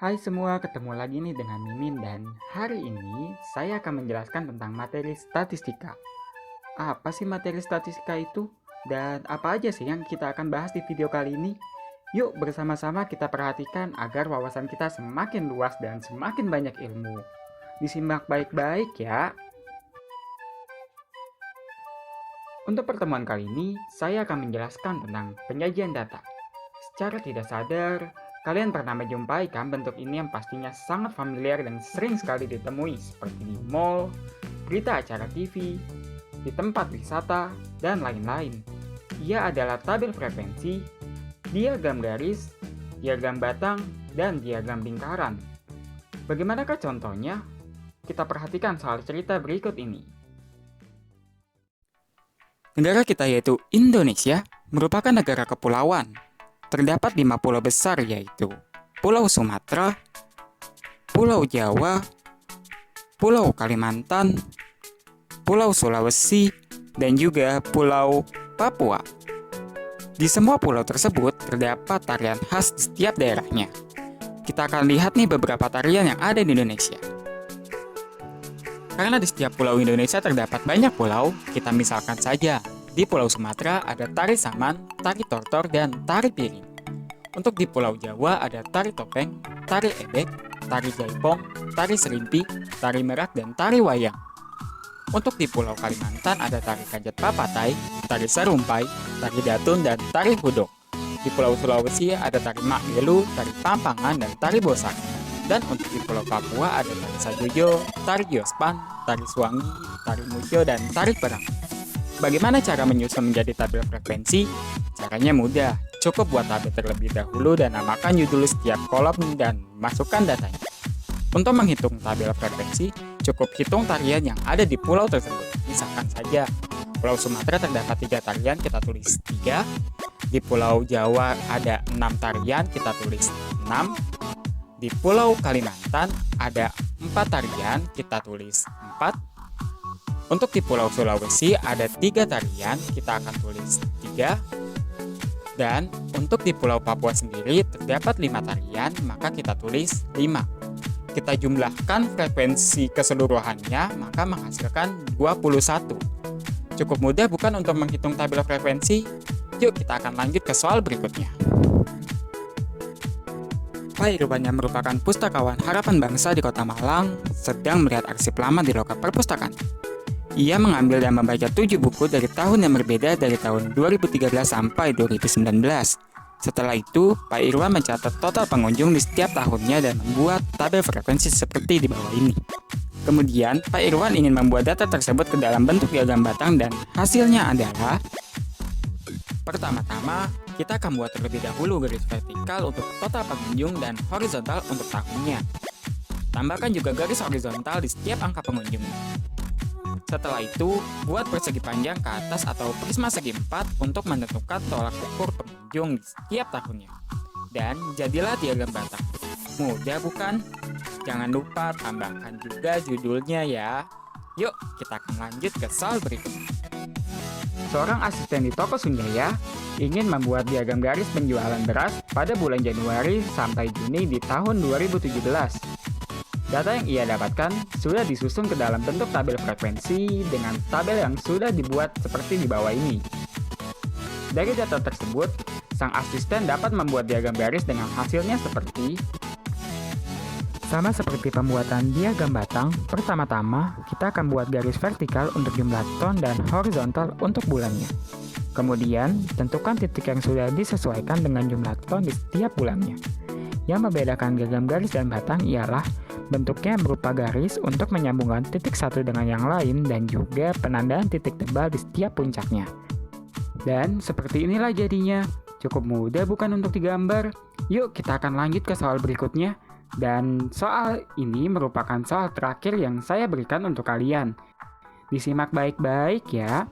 Hai semua, ketemu lagi nih dengan Mimin dan hari ini saya akan menjelaskan tentang materi statistika. Apa sih materi statistika itu? Dan apa aja sih yang kita akan bahas di video kali ini? Yuk bersama-sama kita perhatikan agar wawasan kita semakin luas dan semakin banyak ilmu. Disimak baik-baik ya. Untuk pertemuan kali ini, saya akan menjelaskan tentang penyajian data. Secara tidak sadar, kalian pernah menjumpai kan bentuk ini yang pastinya sangat familiar dan sering sekali ditemui seperti di mall, berita acara TV, di tempat wisata, dan lain-lain. Ia adalah tabel frekuensi, diagram garis, diagram batang, dan diagram lingkaran. Bagaimanakah contohnya? Kita perhatikan soal cerita berikut ini. Negara kita yaitu Indonesia merupakan negara kepulauan. Terdapat 5 pulau besar yaitu Pulau Sumatera, Pulau Jawa, Pulau Kalimantan, Pulau Sulawesi, dan juga Pulau Papua. Di semua pulau tersebut terdapat tarian khas di setiap daerahnya. Kita akan lihat nih beberapa tarian yang ada di Indonesia. Karena di setiap pulau Indonesia terdapat banyak pulau, kita misalkan saja, di Pulau Sumatera ada tari saman, tari tortor, dan tari piring. Untuk di Pulau Jawa ada tari topeng, tari ebek, tari jaipong, tari serimpi, tari merak, dan tari wayang. Untuk di Pulau Kalimantan ada tari kanjat papatai, tari serumpai, tari datun, dan tari hudok. Di Pulau Sulawesi ada tari makgelu, tari pampangan, dan tari bosak. Dan untuk di Pulau Papua ada tari sajojo, tari giospan, tari suwangi, tari musyo, dan tari perang. Bagaimana cara menyusun menjadi tabel frekuensi? Caranya mudah, cukup buat tabel terlebih dahulu dan namakan judul setiap kolom dan masukkan datanya. Untuk menghitung tabel frekuensi, cukup hitung tarian yang ada di pulau tersebut. Misalkan saja, Pulau Sumatera terdapat 3 tarian, kita tulis 3. Di Pulau Jawa ada 6 tarian, kita tulis 6. Di Pulau Kalimantan ada 4 tarian, kita tulis 4. Untuk di Pulau Sulawesi ada 3 tarian, kita akan tulis 3. Dan untuk di Pulau Papua sendiri terdapat 5 tarian, maka kita tulis 5. Kita jumlahkan frekuensi keseluruhannya, maka menghasilkan 21. Cukup mudah bukan untuk menghitung tabel frekuensi? Yuk kita akan lanjut ke soal berikutnya. Pak Irwan yang merupakan pustakawan harapan bangsa di Kota Malang sedang melihat arsip lama di loker perpustakaan. Ia mengambil dan membaca 7 buku dari tahun yang berbeda dari tahun 2013 sampai 2019. Setelah itu, Pak Irwan mencatat total pengunjung di setiap tahunnya dan membuat tabel frekuensi seperti di bawah ini. Kemudian, Pak Irwan ingin membuat data tersebut ke dalam bentuk diagram batang dan hasilnya adalah: pertama-tama, kita akan buat terlebih dahulu garis vertikal untuk total pengunjung dan horizontal untuk tahunnya. Tambahkan juga garis horizontal di setiap angka pengunjung. Setelah itu, buat persegi panjang ke atas atau prisma segi 4 untuk menentukan tolak ukur pengunjung di setiap tahunnya. Dan jadilah diagram batang. Mudah bukan? Jangan lupa tambahkan juga judulnya ya. Yuk, kita akan lanjut ke soal berikutnya. Seorang asisten di toko Sunjaya ingin membuat diagram garis penjualan beras pada bulan Januari sampai Juni di tahun 2017. Data yang ia dapatkan sudah disusun ke dalam bentuk tabel frekuensi dengan tabel yang sudah dibuat seperti di bawah ini. Dari data tersebut, sang asisten dapat membuat diagram garis dengan hasilnya seperti: sama seperti pembuatan diagram batang, pertama-tama kita akan buat garis vertikal untuk jumlah ton dan horizontal untuk bulannya. Kemudian, tentukan titik yang sudah disesuaikan dengan jumlah ton di setiap bulannya. Yang membedakan diagram garis dan batang ialah bentuknya berupa garis untuk menyambungkan titik satu dengan yang lain dan juga penandaan titik tebal di setiap puncaknya. Dan seperti inilah jadinya. Cukup mudah bukan untuk digambar? Yuk kita akan lanjut ke soal berikutnya. Dan soal ini merupakan soal terakhir yang saya berikan untuk kalian. Disimak baik-baik ya.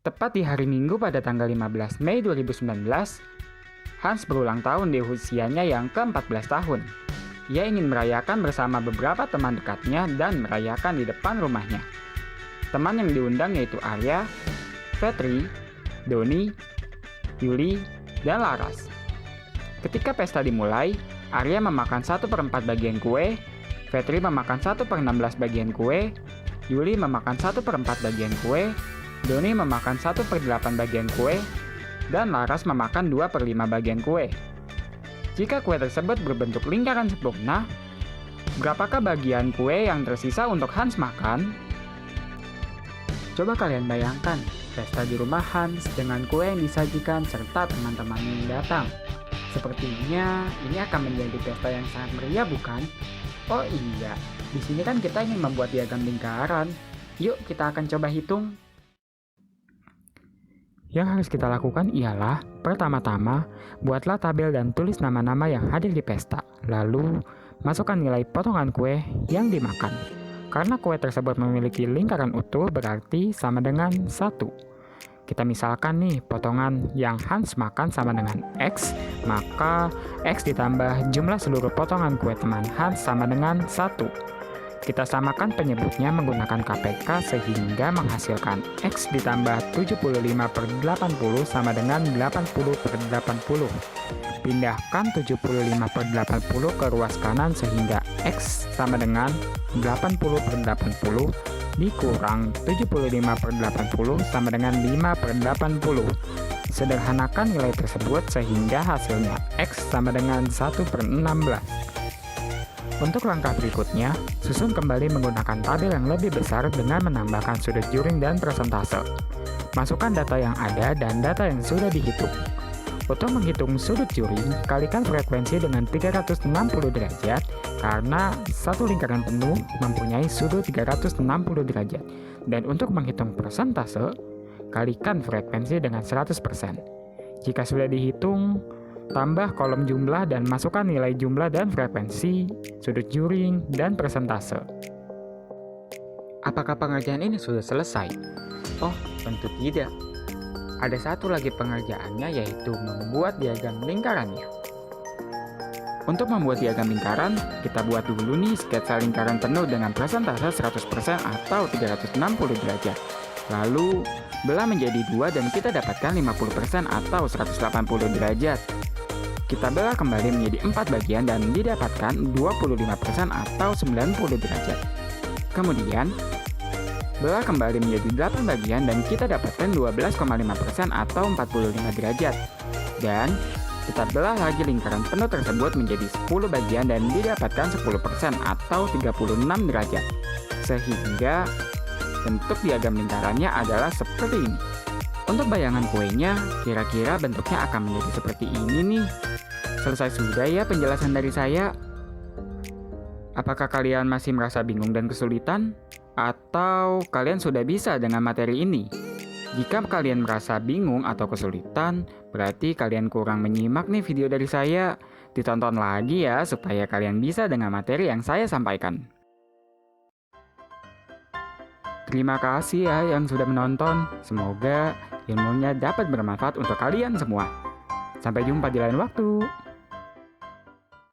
Tepat di hari Minggu pada tanggal 15 Mei 2019, Hans berulang tahun di usianya yang ke-14 tahun. Ia ingin merayakan bersama beberapa teman dekatnya dan merayakan di depan rumahnya. Teman yang diundang yaitu Arya, Fetri, Doni, Yuli, dan Laras. Ketika pesta dimulai, Arya memakan 1/4 bagian kue, Fetri memakan 1/16 bagian kue, Yuli memakan 1/4 bagian kue, Doni memakan 1/8 bagian kue, dan Laras memakan 2/5 bagian kue. Jika kue tersebut berbentuk lingkaran sempurna, berapakah bagian kue yang tersisa untuk Hans makan? Coba kalian bayangkan, pesta di rumah Hans dengan kue yang disajikan serta teman-temannya yang datang. Sepertinya ini akan menjadi pesta yang sangat meriah, bukan? Oh iya, di sini kan kita ingin membuat diagram lingkaran. Yuk kita akan coba hitung. Yang harus kita lakukan ialah, pertama-tama, buatlah tabel dan tulis nama-nama yang hadir di pesta. Lalu, masukkan nilai potongan kue yang dimakan. Karena kue tersebut memiliki lingkaran utuh berarti sama dengan 1. Kita misalkan nih, potongan yang Hans makan sama dengan X, maka X ditambah jumlah seluruh potongan kue teman Hans sama dengan 1. Kita samakan penyebutnya menggunakan KPK sehingga menghasilkan X ditambah 75/80 sama dengan 80/80. Pindahkan 75/80 ke ruas kanan sehingga X sama dengan 80/80 dikurang 75/80 sama dengan 5/80. Sederhanakan nilai tersebut sehingga hasilnya X sama dengan 1/16. Untuk langkah berikutnya, susun kembali menggunakan tabel yang lebih besar dengan menambahkan sudut juring dan persentase. Masukkan data yang ada dan data yang sudah dihitung. Untuk menghitung sudut juring, kalikan frekuensi dengan 360 derajat karena satu lingkaran penuh mempunyai sudut 360 derajat. Dan untuk menghitung persentase, kalikan frekuensi dengan 100%. Jika sudah dihitung, tambah kolom jumlah dan masukkan nilai jumlah dan frekuensi, sudut juring, dan persentase. Apakah pengerjaan ini sudah selesai? Oh, tentu tidak. Ada satu lagi pengerjaannya, yaitu membuat diagram lingkarannya. Untuk membuat diagram lingkaran, kita buat dulu nih sketsa lingkaran penuh dengan persentase 100% atau 360 derajat. Lalu, belah menjadi 2 dan kita dapatkan 50% atau 180 derajat. Kita belah kembali menjadi 4 bagian dan didapatkan 25% atau 90 derajat. Kemudian, belah kembali menjadi 8 bagian dan kita dapatkan 12,5% atau 45 derajat. Dan kita belah lagi lingkaran penuh tersebut menjadi 10 bagian dan didapatkan 10% atau 36 derajat. Sehingga bentuk diagram lingkarannya adalah seperti ini. Untuk bayangan kuenya, kira-kira bentuknya akan menjadi seperti ini nih. Selesai sudah ya penjelasan dari saya. Apakah kalian masih merasa bingung dan kesulitan? Atau kalian sudah bisa dengan materi ini? Jika kalian merasa bingung atau kesulitan, berarti kalian kurang menyimak nih video dari saya. Ditonton lagi ya, supaya kalian bisa dengan materi yang saya sampaikan. Terima kasih ya yang sudah menonton. Semoga ilmunya dapat bermanfaat untuk kalian semua. Sampai jumpa di lain waktu.